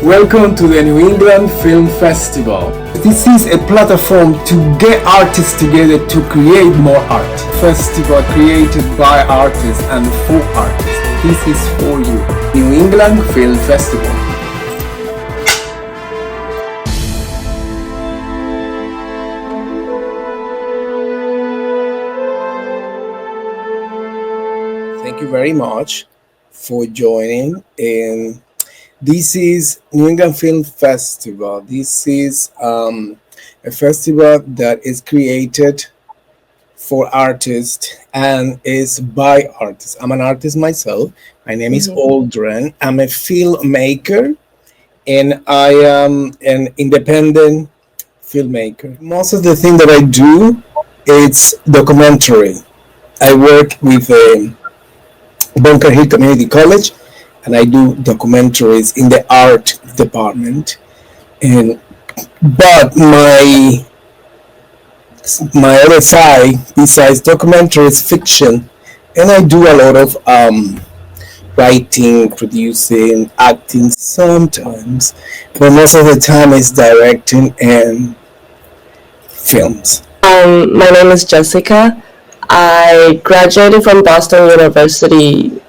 Welcome to the New England Film Festival. This is a platform to get artists together to create more art. Festival created by artists and for artists. This is for you. New England Film Festival. Thank you very much for joining in. This is New England Film Festival. This is a festival that is created for artists and is by artists. I'm an artist myself. My name is Aldrin. I'm a filmmaker and I am an independent filmmaker. Most of the thing that I do, it's documentary. I work with Bunker Hill Community College, and I do documentaries in the art department. But my other side, besides documentary, is fiction, and I do a lot of writing, producing, acting sometimes, but most of the time it's directing and films. My name is Jessica. I graduated from Boston University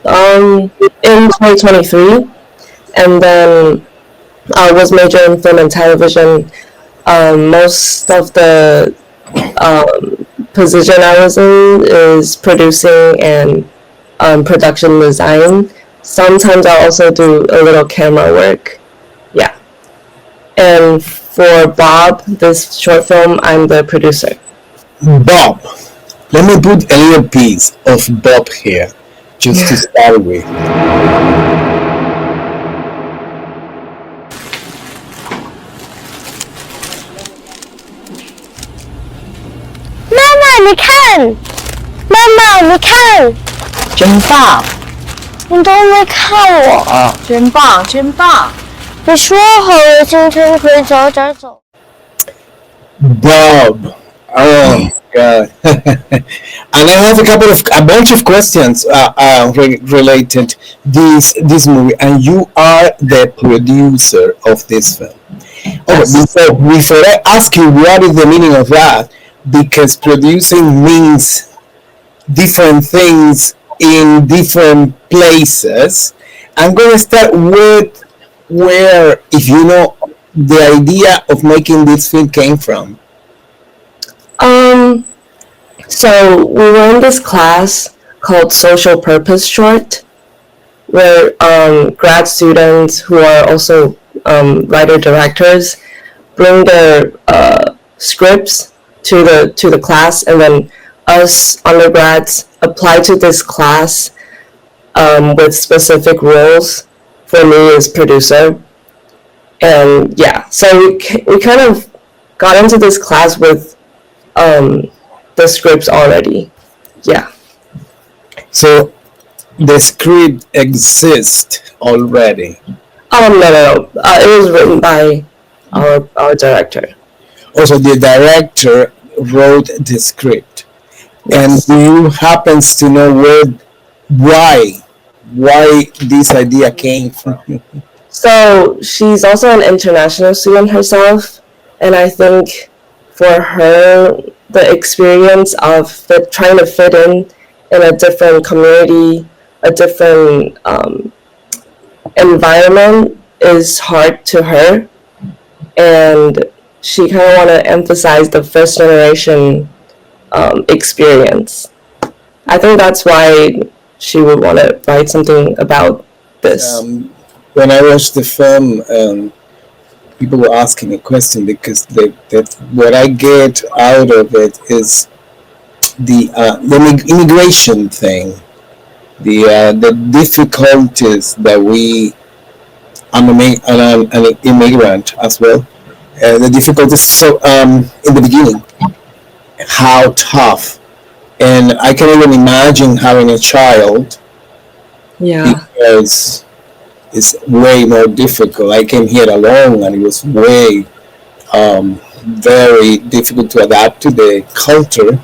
in 2023, and then I was majoring in film and television. Most of the position I was in is producing and production design. Sometimes I also do a little camera work. Yeah. And for Bob, this short film, I'm the producer. Bob. Let me put a little piece of Bob here, just to start with. Mama, 你看，妈妈，你看，真棒！你都没看我。真棒，真棒！你说好了，今天可以早点走。Bob. Oh God! And I have a bunch of questions related this movie, and you are the producer of this film. Okay, before I ask you what is the meaning of that, because producing means different things in different places. I'm going to start with where, if you know, the idea of making this film came from. So we were in this class called Social Purpose Short, where grad students who are also writer directors bring their scripts to the class, and then us undergrads apply to this class with specific roles. For me, as producer, and yeah, so we kind of got into this class with the scripts already. Yeah. So the script exists already. No. It was written by our director. Also, the director wrote the script. Yes. And do you happens to know why this idea came from? So she's also an international student herself, and I think for her, the experience of trying to fit in a different community, a different environment is hard to her, and she kind of want to emphasize the first generation experience. I think that's why she would want to write something about this. When I watched the film, people were asking a question because what I get out of it is the immigration thing, the difficulties that I'm an immigrant as well. The difficulties in the beginning, how tough, and I can even imagine having a child. Yeah. Because it's way more difficult. I came here alone, and it was way very difficult to adapt to the culture.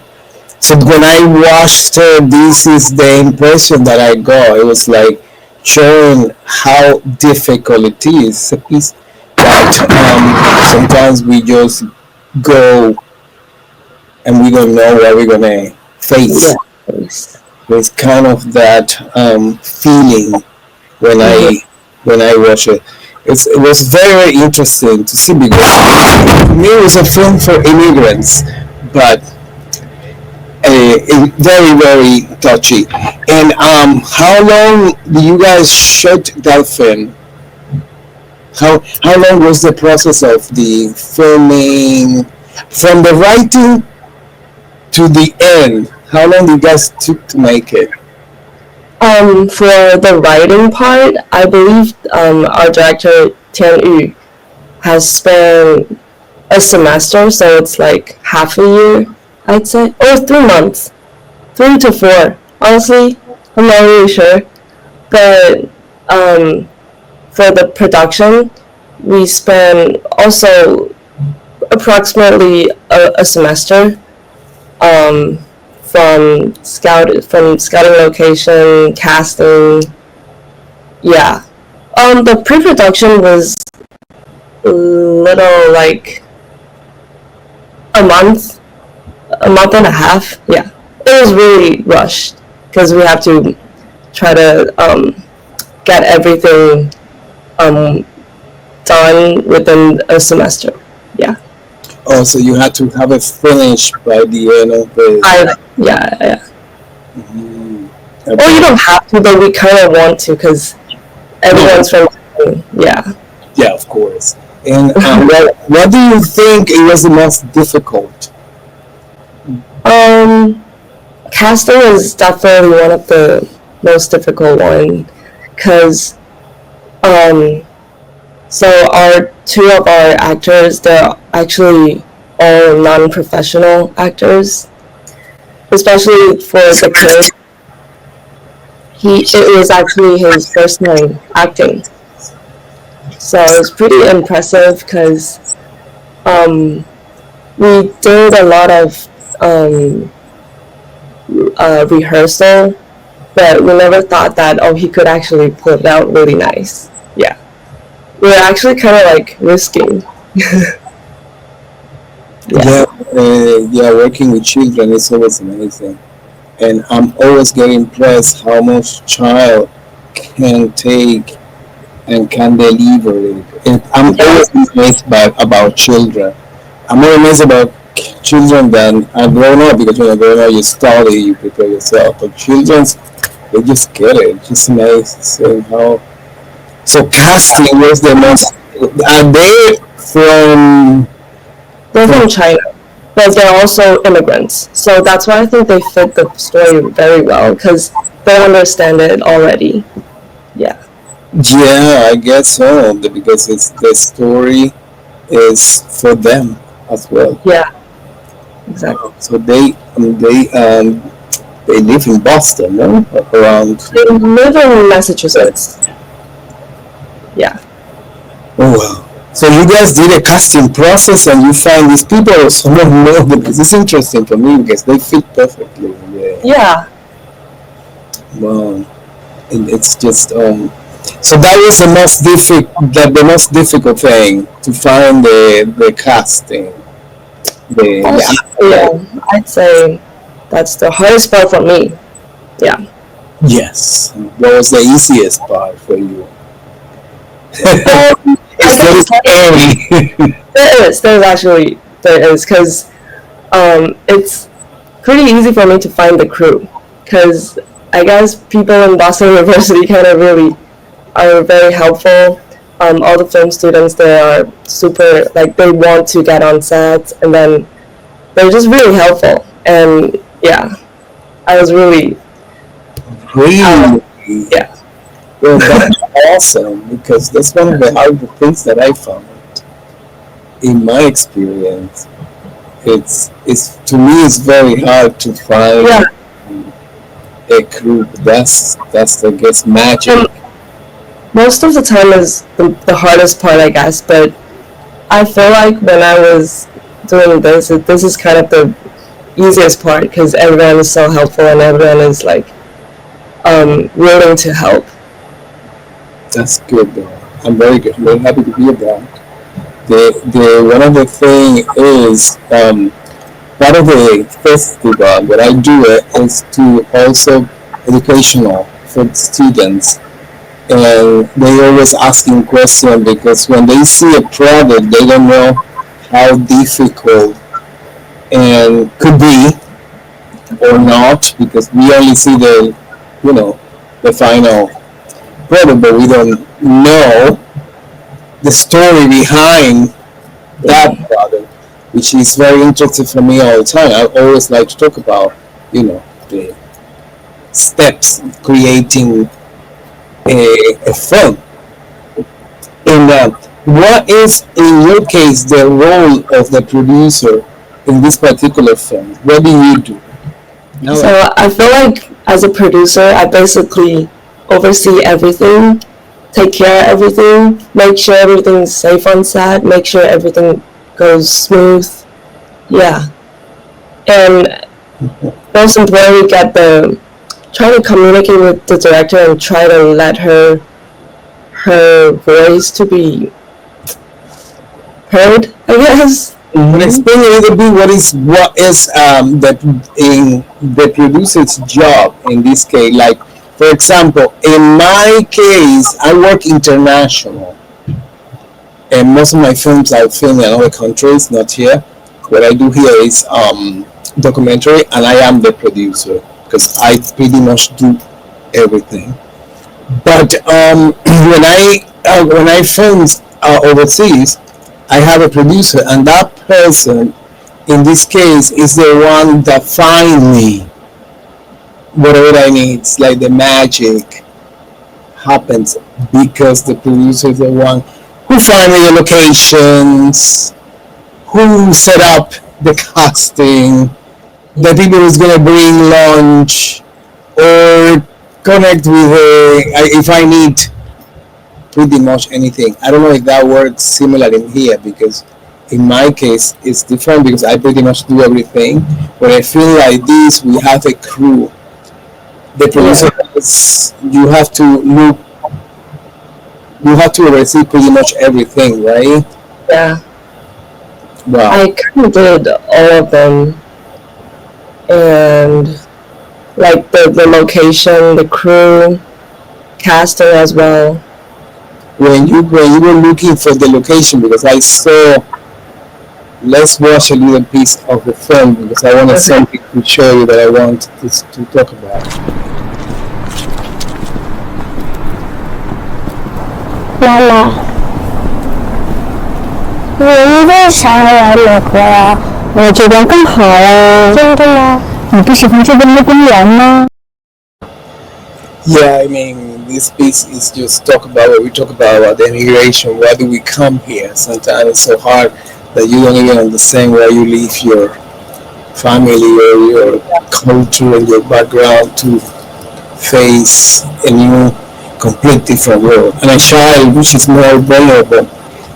So when I watched this is the impression that I got. It was like showing how difficult it is. A piece that sometimes we just go and we don't know what we're gonna face. Yes. There's kind of that feeling when Mhm. I watch it. It was very, very interesting to see because to me it was a film for immigrants, but very, very touchy. And how long do you guys shoot that film? How long was the process of the filming from the writing to the end? How long did you guys took to make it? For the writing part, I believe our director Tian Yu has spent a semester, so it's like half a year, I'd say, or 3 months, 3 to 4. Honestly, I'm not really sure, but um, for the production, we spent also approximately a semester um, from scouting location, casting. Yeah. The pre-production was a little like a month, a month and a half. Yeah, it was really rushed because we have to try to get everything um, done within a semester. Yeah. Oh, so you had to have it finished by the end of the. Yeah. Mm, Well, you okay. don't have to, but we kind of want to because No, everyone's from. Yeah. yeah, of course. And what do you think it was the most difficult? Um, Casting is definitely one of the most difficult one because um, so our two of our actors, they're actually all non-professional actors, especially for the kid. It was actually his first time acting, so it was pretty impressive because um, we did a lot of rehearsal, but we never thought that he could actually pull it out really nice. Yeah, we were actually kind of like risking. Yeah, Yeah, yeah, working with children is always amazing, and I'm always getting impressed how much child can take and can deliver it. And I'm yeah, always amazed about children. I'm more amazed about children than I grown up because growing up you study, you prepare yourself, but children's they just get it. Just amazing how. So casting was the most. Are they they're from from China, but they're also immigrants. So that's why I think they fit the story very well because they understand it already. Yeah, Yeah, I guess so because it's the story is for them as well. yeah, exactly. So they live in Boston, no? Around. They live in Massachusetts. Yeah. Oh wow. So you guys did a casting process and you find these people or someone know because it's interesting for me because they fit perfectly. Yeah. Yeah. Wow. And it's just so that was the most difficult thing to find the casting Also, the yeah, I'd say that's the hardest part for me. Yeah. yes. What was the easiest part for you? I It's very guess scary. there is because it's pretty easy for me to find the crew because I guess people in Boston University kind of really are very helpful. All the film students there are super like they want to get on set and then they're just really helpful and yeah, I was really Really? yeah. Well, that's awesome because that's one of the hard things that I found in my experience. It's to me it's very hard to Yeah, find a crew. That's I guess magic. and most of the time is the hardest part, I guess. But I feel like when I was doing this, this is kind of the easiest part because everyone is so helpful and everyone is like willing to help. That's good, though. I'm very good. Very happy to hear that. The one of the thing is part of the festival that I do it is to also educational for the students, and they always asking questions because when they see a product, they don't know how difficult and could be or not because we only see the you know the final product, but we don't know the story behind that Yeah. product, which is very interesting for me all the time. I always like to talk about, the steps creating a film. And what is, in your case, the role of the producer in this particular film? What do you do? Now, So I feel like as a producer, I basically oversee everything, take care of everything, make sure everything's safe on set, make sure everything goes smooth. Yeah. And most importantly, get the try to communicate with the director and try to let her voice to be heard, I guess. explain a little bit what is in the producer's job in this case. Like, for example, in my case, I work international, and most of my films I film in other countries, not here. What I do here is documentary, and I am the producer because I pretty much do everything. But when I film overseas, I have a producer, and that person, in this case, is the one that find me whatever I need. It's like the magic happens because the producer is the one who find me the locations, who set up the casting, the people who's gonna bring lunch, or connect with if I need pretty much anything. I don't know if that works similar in here because in my case it's different because I pretty much do everything. When I feel like this, we have a crew. The producer, Yeah. you have to look, you have to oversee pretty much everything, right? Yeah. Wow. I kind of did all of them, and like the location, the crew, casting as well. When you were looking for the location, because I saw, let's watch a little piece of the film because I wanted Okay. something to show you that I want to talk about. 妈妈，你为啥来美国呀？我这边更好呀。真的吗？你不喜欢这边的公园吗？ Yeah, I mean, this piece is just talk about what we talk about the immigration. Why do we come here? Sometimes it's so hard that you don't even understand why you leave your family or your culture and your background to face a new, complete different world. And a child which is more vulnerable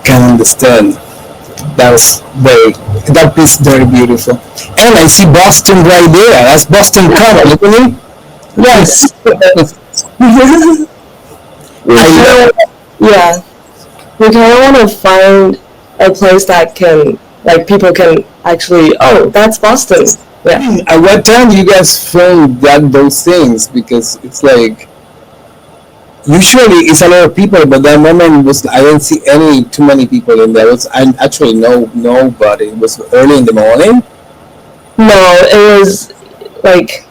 can understand. That piece very beautiful. And I see Boston right there. That's Boston Common, isn't it? Yes. We I kind of, yeah. We kind of want to find a place that can, like, people can actually, oh, that's Boston. Yeah. At what time do you guys film those things? Because it's like usually it's a lot of people, but that moment was I didn't see any too many people in there. It was I actually nobody. It was early in the morning. No, it was like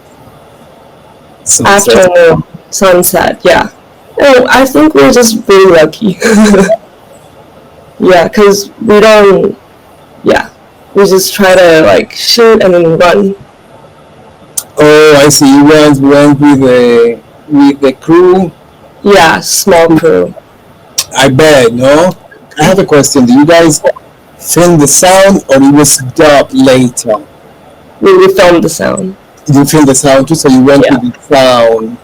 Sunset. afternoon, sunset. Yeah. Oh, I think we're just really lucky. Yeah, because we don't, yeah, we just try to like shoot and then run. Oh, I see. You guys went with the crew. Yeah, small crew. I bet. No, I have a question. Do you guys film the sound or it was dubbed later? We filmed the sound. You film the sound too, so you went Yeah. with the sound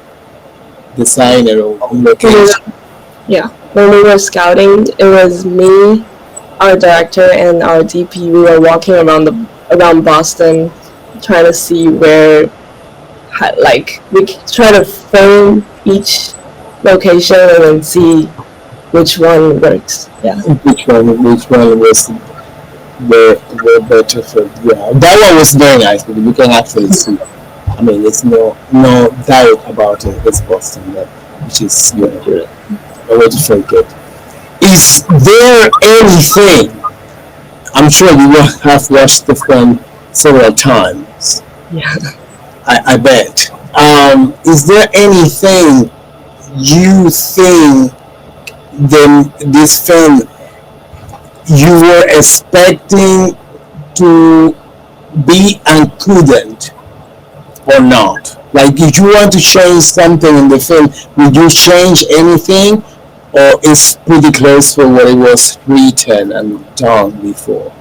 designer on We location. were- yeah, when we were scouting, it was me, our director, and our DP. We were walking around Boston, trying to see where, like, we try to film each location and then see which one works. Yeah. Which one was the better for? Yeah, that one was very nice because you can actually see. I mean, there's no doubt about it. It's Boston, but which is a way to fake it. Is there anything? I'm sure you will have watched the film several times. Yeah. I bet. Is there anything you think this film you were expecting to be and couldn't, or not? Like, if you want to change something in the film, would you change anything, or is pretty close for what it was written and done before?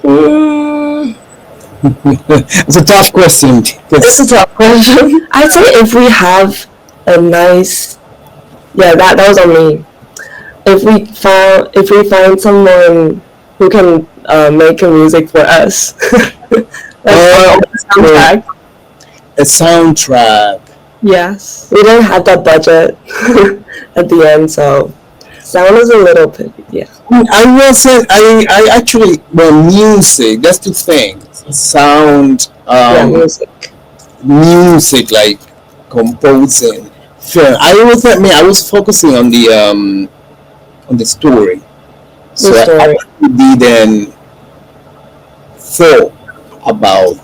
Mm, It's a tough question. it's a tough question. I'd say if we have a nice, yeah, that was on me. If we find someone who can make a music for us, Oh, like a soundtrack. a soundtrack. Yes, we didn't have that budget at the end, so sound is a little bit, yeah. I will say I actually, well, music. That's two things. Sound, Yeah, music. music, like composing film. I was focusing on the story, The so I story. actually didn't thought about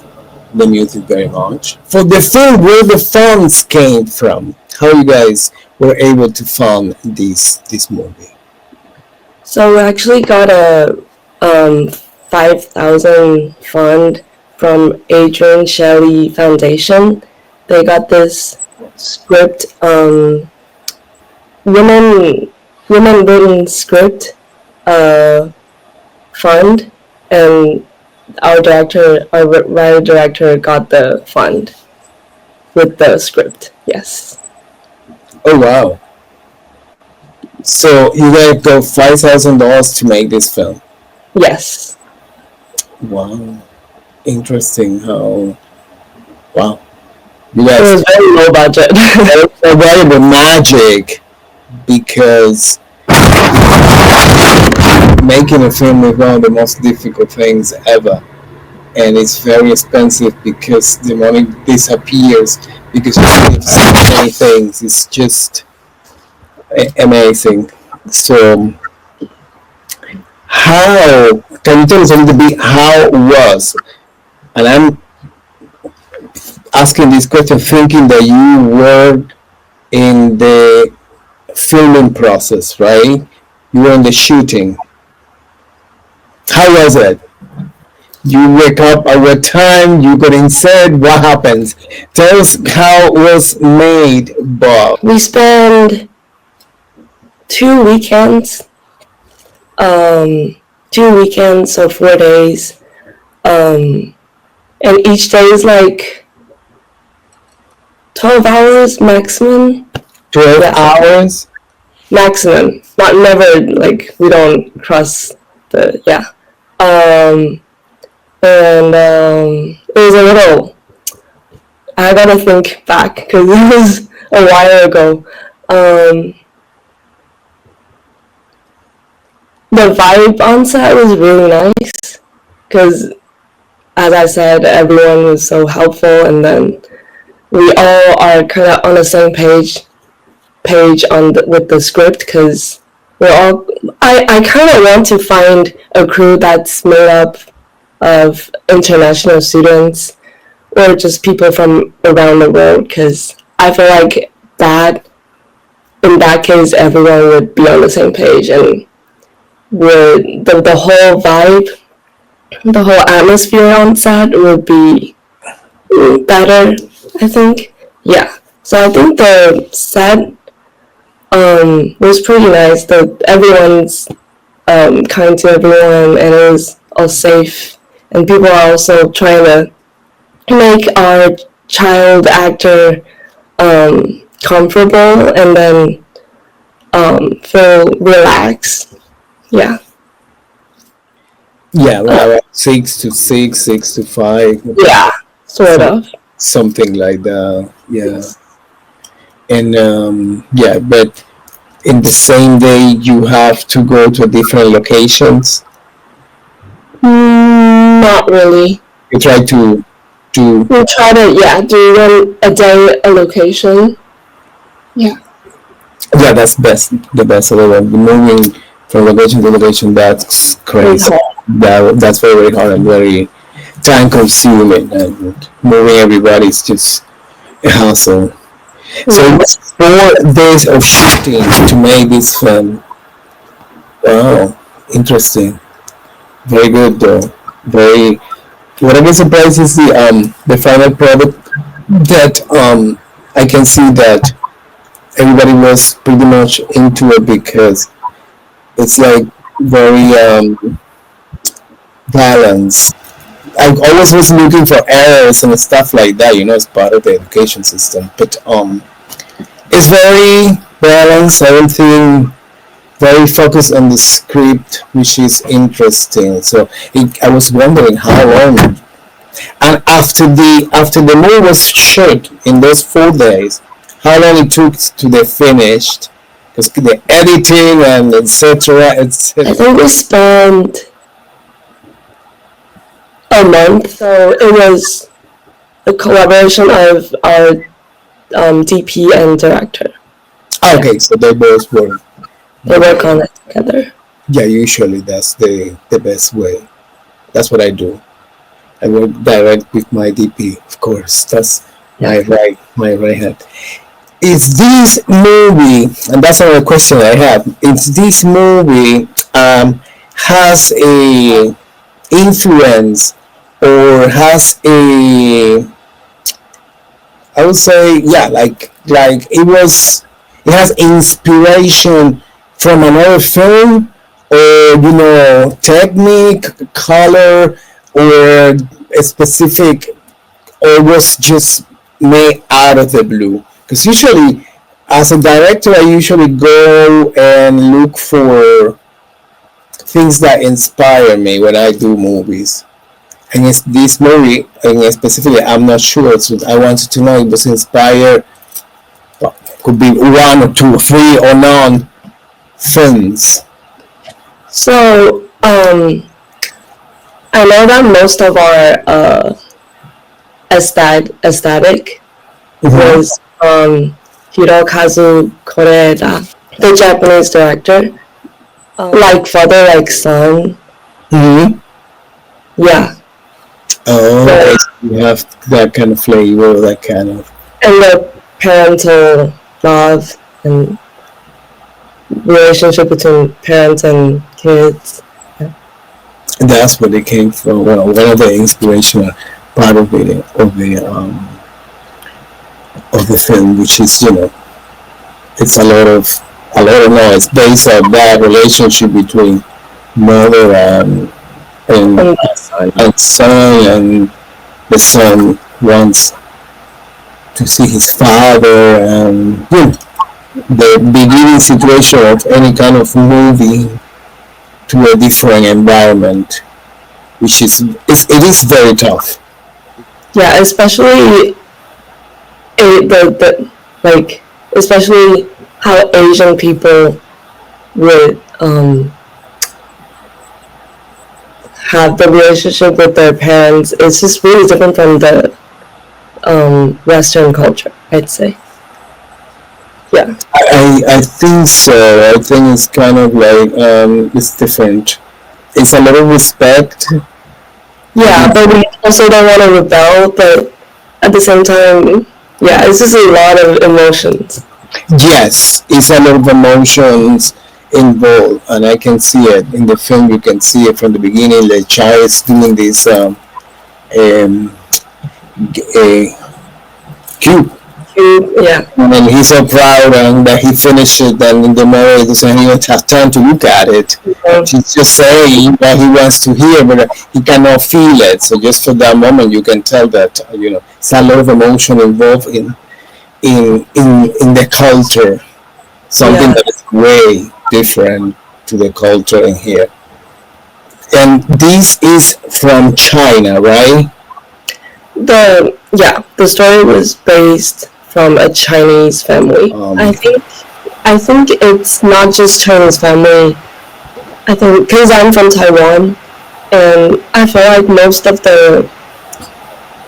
the music very much. For the film, where the funds came from, how you guys were able to fund this movie. So we actually got a 5,000 fund from Adrian Shelley Foundation. They got this script, women written script fund, and our writer director got the fund with the script. Yes. Oh wow! So you guys got $5,000 to make this film. Yes. Wow, interesting. How wow you It guys was very low budget. avoided the magic because making a film is one of the most difficult things ever, and it's very expensive because the money disappears because you need so many things. It's just amazing. So, how can you tell us a little bit how it was? And I'm asking this question thinking that you were in the filming process, right? You were in the shooting. How was it? You wake up at what time? You got inside. What happens? Tell us how it was made, Bob. We spent 2 weekends, um, 2 weekends, so 4 days, and each day is like 12 hours maximum. 12 Yeah, hours. maximum. Not never, like, we don't cross the, yeah. And it was a little, I gotta think back because it was a while ago. Um, the vibe on set was really nice because, as I said, everyone was so helpful, and then we all are kind of on the same page with the script because we're all. I kind of want to find a crew that's made up of international students or just people from around the world because I feel like that in that case everyone would be on the same page and would the whole vibe, the whole atmosphere on set would be better, I think. Yeah. So I think the set was pretty nice. Everyone's kind to everyone, and it was all safe. And people are also trying to make our child actor comfortable and then feel relaxed. Yeah. Yeah, like 6 to 6, 6 to 5, Yeah. Sort some, of. something like that. Yeah. And yeah, but in the same day you have to go to different locations. Not really. You try to do. We try to, yeah, do one a day, a location. Yeah. Yeah, that's best. The best of it. Moving from location to location, that's It's crazy. hard. That's very, very hard and very time consuming. And moving everybody is just a hassle. So it Yeah. was 4 days of shooting to make this film. Wow, interesting. Very good though. Very. What I was surprised is the final product that I can see that everybody was pretty much into it because it's like very balanced. I always was looking for errors and stuff like that, as part of the education system. But it's very balanced. Everything very focused on the script, which is interesting. So I was wondering how long. And after the movie was shot in those 4 days, how long it took to the finished? Because the editing and etc. I etc. think we spent a month. So it was a collaboration of our DP and director. Okay, so they both were. They work on it together. Yeah, usually that's the best way. That's what I do. I work direct with my DP, of course. That's my right hand. Is this movie, and that's another question I have. Is this movie has a influence or has a, I would say, yeah, like it has inspiration from another film, or technique, color, or a specific, or was just made out of the blue? Because usually, as a director, I usually go and look for things that inspire me when I do movies. And it's this movie, and specifically, I'm not sure. So I wanted to know it was inspired. Well, could be one or two, or three, or none films. So I know that most of our aesthetic Mhm. was Hirokazu Koreeda, the Japanese director. Like father, like son. Mm-hmm. Yeah. Oh, okay. So, So you have that kind of flavor, that kind of. and the parental love and relationship between parents and kids. That's where they came from. Well, one of the inspirational part of the film, which is it's a lot of no, it's based on that relationship between mother and And son. and son, and the son wants to see his father, and the beginning situation of any kind of moving to a different environment, which it is very tough. Yeah, especially the like especially how Asian people would have the relationship with their parents. It's just really different from the Western culture, I'd say. Yeah. I think so. I think it's kind of like it's different. It's a lot of respect. Yeah, but we also don't want to rebel, but at the same time, yeah, it's just a lot of emotions. Yes, it's a lot of emotions involved, and I can see it in the film. You can see it from the beginning. The child is doing this um, cube, Yeah, and he's so proud and that he finished it. And in the mother doesn't even have time to look at it. She's just saying what he wants to hear, but he cannot feel it. So just for that moment, you can tell that it's a lot of emotion involved in the culture, something yeah. that is way different to the culture in here. And this is from China, right? The story was based from a Chinese family. I think it's not just Chinese family. I think because I'm from Taiwan, and I feel like most of the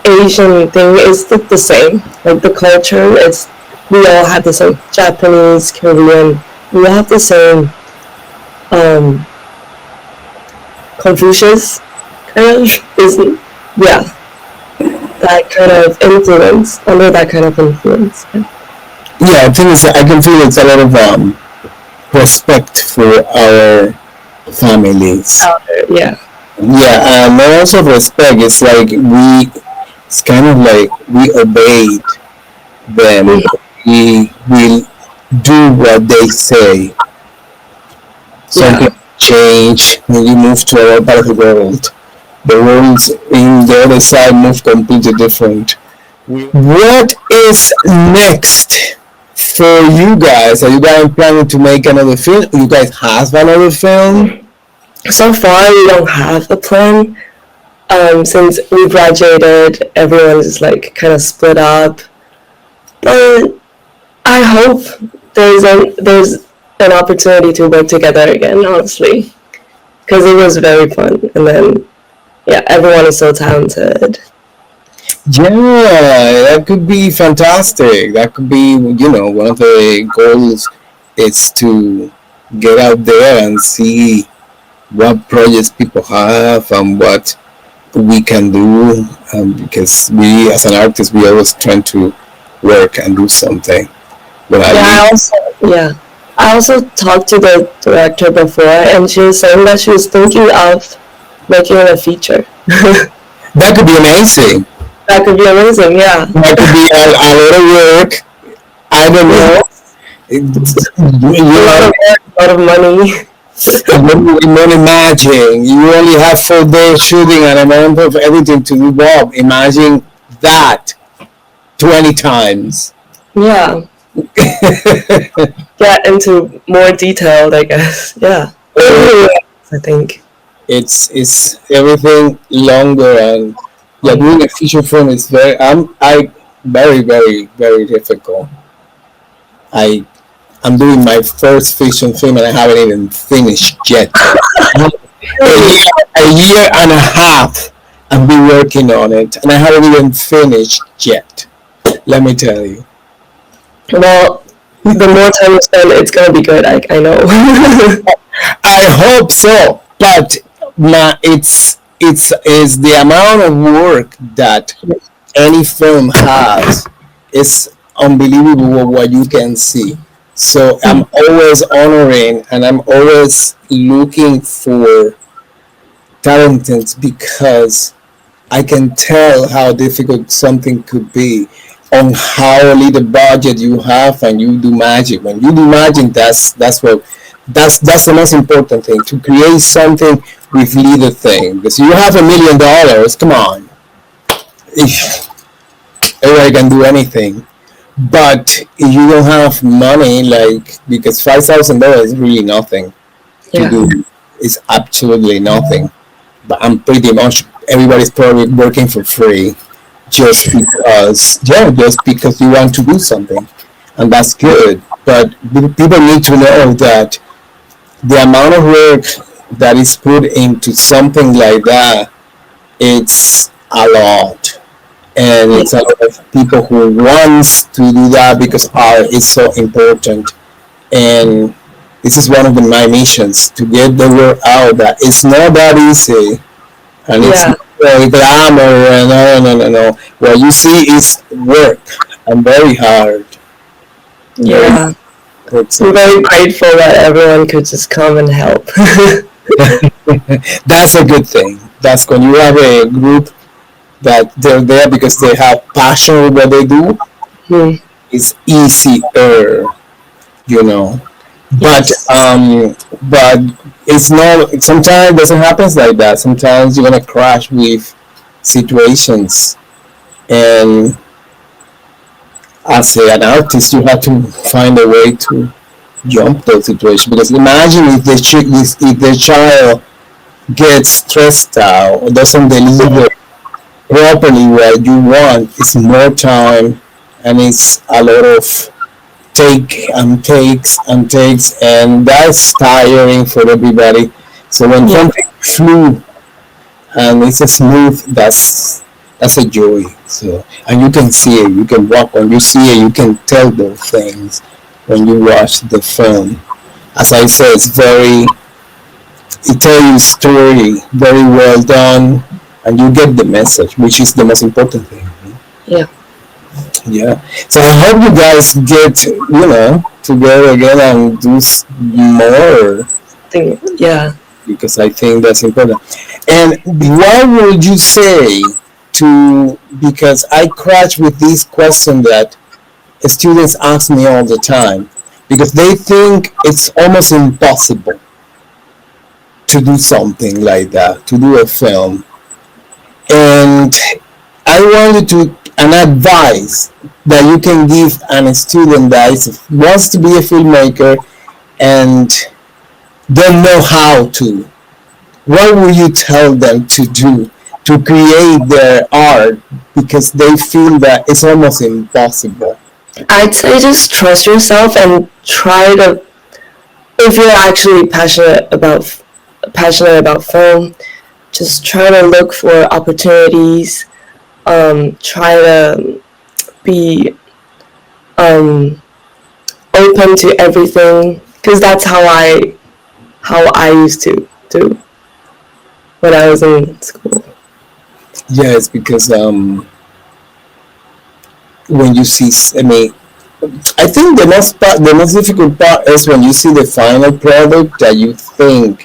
Asian thing is like the same. Like the culture, it's we all have the same Japanese, Korean. We all have the same um, Confucius kind of isn't yeah that kind of influence under that kind of influence. Yeah, I think I can feel it's a lot of respect for our families. Yeah, Yeah, and also respect. It's kind of like we obeyed them. We will do what they say. Something yeah, change when you move to another part of the world. The world in the other side move completely different. What is next for you guys? Are you guys planning to make another film? You guys have another film? so far we don't have a plan. Since we graduated, everyone's just like kind of split up. But I hope there's an opportunity to work together again. Honestly, because it was very fun, and then yeah, everyone is so talented. Yeah, that could be fantastic. That could be, one of the goals is to get out there and see what projects people have and what we can do. Because we, as an artist, we always trying to work and do something. But at Yeah, least I also talked to the director before, and she was saying that she was thinking of making a feature. that could be amazing. That could be amazing. Yeah. That could be a lot of work. I don't know. A lot of work, a lot of money. Not imagine you only have 4 days shooting and amount of everything to do. Bob, imagine that 20 times. Yeah. Get into more detailed, I guess. Yeah. I think. It's everything longer, and yeah, doing a feature film is very, very, very difficult. I I'm doing my first fiction film and I haven't even finished yet. A year and a half I've been working on it and I haven't even finished yet. Let me tell you. Well, the more time you spend, it's gonna be good. I know. I hope so, but it's is the amount of work that any film has is unbelievable what you can see. So I'm always honoring and I'm always looking for talents because I can tell how difficult something could be on how little budget you have and you do magic. When you do magic, that's the most important thing, to create something with little thing. Because you have $1 million, come on, everybody can do anything. But if you don't have money, like, because $5,000 is really nothing to Yeah. do. It's absolutely nothing. But I'm pretty much everybody's probably working for free just because you want to do something, and that's good. But people need to know that the amount of work that is put into something like that, it's a lot, and it's a lot of people who wants to do that because art is so important. And this is one of my missions, to get the word out that it's not that easy and it's Yeah. not glamour and no. What you see is work and very hard. Very Yeah. hard. I'm very grateful that everyone could just come and help. That's a good thing. That's when you have a group that they're there because they have passion with what they do. Hmm. It's easier, you know. But Yes. but it's not. Sometimes it doesn't happen like that. Sometimes you're gonna crash with situations, and as an artist, you have to find a way to jump those situations. Because imagine if the child gets stressed out or doesn't deliver properly what you want, it's more time and it's a lot of take and takes and takes, and that's tiring for everybody. So when Yeah. something flew and it's a smooth, that's a joy. So, and you can see it, you can walk when you see it, you can tell those things when you watch the film. As I said, it's very, it tells you a story very well done, and you get the message, which is the most important thing. Yeah. Yeah. So I hope you guys get, together again and do more, Yeah. because I think that's important. And what would you say to, because I crash with this question that students ask me all the time, because they think it's almost impossible to do something like that, to do a film. And I wanted to an advice that you can give a student that wants to be a filmmaker and don't know how to. What would you tell them to do to create their art, because they feel that it's almost impossible? I'd say just trust yourself and try to, if you're actually passionate about film, just try to look for opportunities. Try to be open to everything, because that's how I used to do when I was in school. Yes, because when you see, I mean, I think the most difficult part is when you see the final product that you think,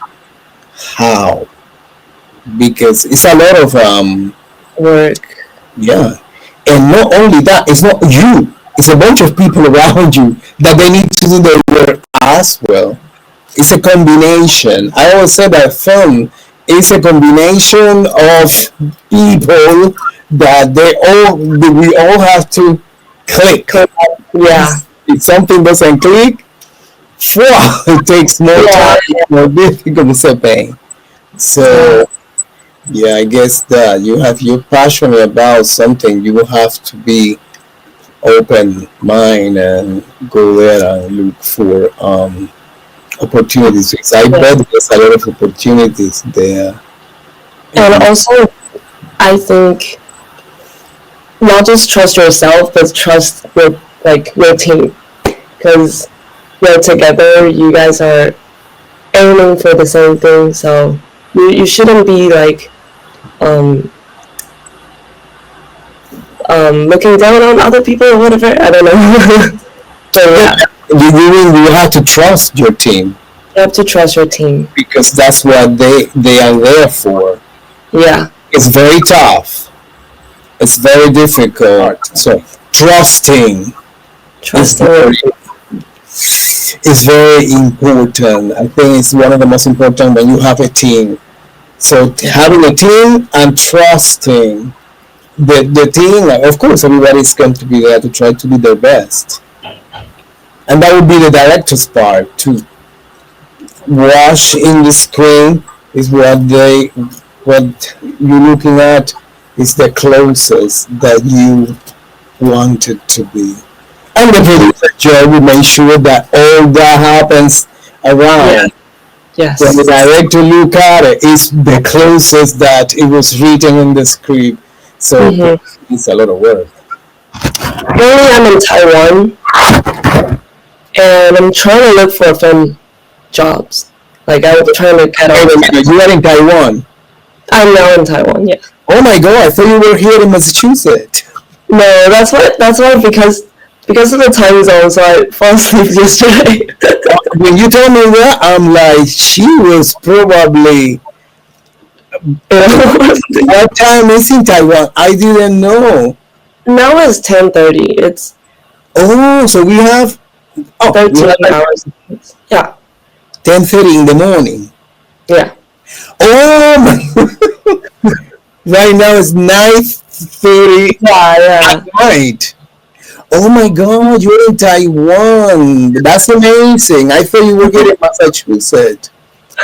how, because it's a lot of Work. yeah, and not only that, it's not you, it's a bunch of people around you that they need to do their work as well. It's a combination. I always say that film is a combination of people that we all have to click. Yeah. If something doesn't click, it takes more Yeah. time, more difficult, it's a pain. So yeah, I guess that you're passionate about something, you will have to be open mind and go there and look for opportunities. Because I bet there's a lot of opportunities there. And also, I think not just trust yourself, but trust your team, because you're together. You guys are aiming for the same thing, so you shouldn't be um, looking down on other people or whatever. I don't know. But yeah, You have to trust your team, you have to trust your team. because that's what they are there for. Yeah. It's very tough. It's very difficult. So trusting Trusting. is very important. I think it's one of the most important when you have a team. So having a team and trusting the team, of course, everybody's going to be there to try to do their best, and that would be the director's part to watch in the screen is what you're looking at is the closest that you want it to be. And the producer job will make sure that all that happens around. Yes. When the director look at it, it's the closest that it was written in the script. So it's a lot of work. Currently, I'm in Taiwan, and I'm trying to look for film jobs. I'm trying to get Wait a out. minute, you are in Taiwan. I'm now in Taiwan. Yeah. Oh my god, I thought you were here in Massachusetts. No, that's why because of the time zone, so I fell asleep yesterday. When you told me that, I'm like, she was probably. What time is in Taiwan? I didn't know. Now it's 10:30. It's Oh, so we have. Oh, we 13 have like hours. Yeah. 10:30 in the morning. Yeah. Oh my! Right now it's 9:30 Yeah. at night. Oh my God, you're in Taiwan. That's amazing. I thought you were here in Massachusetts.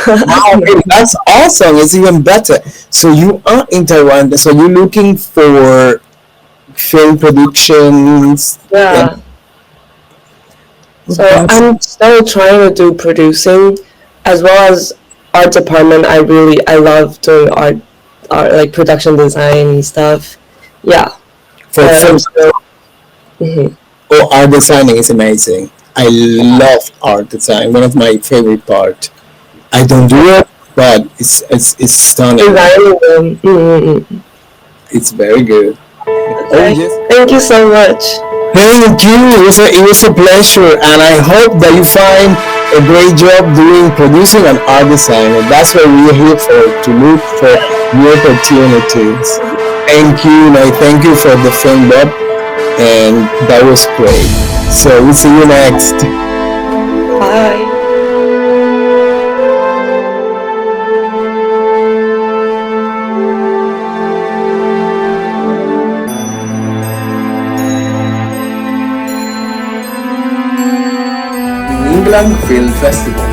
Wow, okay, that's awesome. It's even better. So you are in Taiwan. So you're looking for film productions. And Yeah. So that's I'm still trying to do producing as well as art department. I love doing art like production design stuff. Yeah, for I'm film. still. Mhm. Oh, art designing is amazing. I love art design. One of my favorite part. I don't do it, but it's stunning. Designing them. Mm-hmm. It's very good. Oh Okay. yes. Thank you so much. Thank you. It was a pleasure, and I hope that you find a great job doing producing and art design. And that's what we're here for, to look for new opportunities. Thank you, and I thank you for the film Bob, and that was great. So we'll see you next. Bye. New England Film Festival.